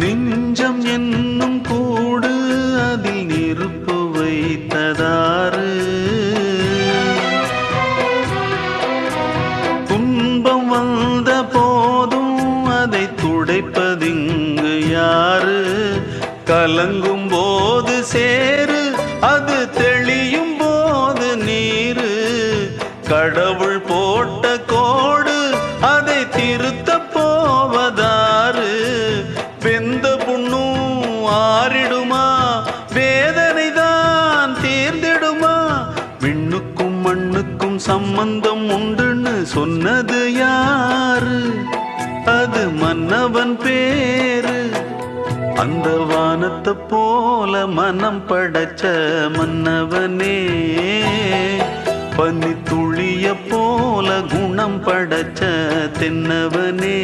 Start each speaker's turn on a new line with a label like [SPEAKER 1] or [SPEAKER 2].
[SPEAKER 1] நெஞ்சம் என்னும் கூடு அதில் நெருப்பு வைத்ததாறு, துன்பம் வந்த போதும் அதை துடைப்பதிங்கு யாரு? கலங்கும் போது சேரு, அது தெளியும் போது நீரு. கடவுள் போட்ட கோடு அதை திருத்த போவதாறு? வெந்த புண்ணும் ஆறிடுமா? வேதனை தான் தீர்ந்திடுமா? விண்ணுக்கும் மண்ணுக்கும் சம்பந்தம் உண்டுன்னு சொன்னது யாரு? அது மன்னவன் பேரு. அந்த வானத்தை போல மனம் படைச்ச மன்னவனே, பனி துளிய போல குணம் படைச்ச தென்னவனே.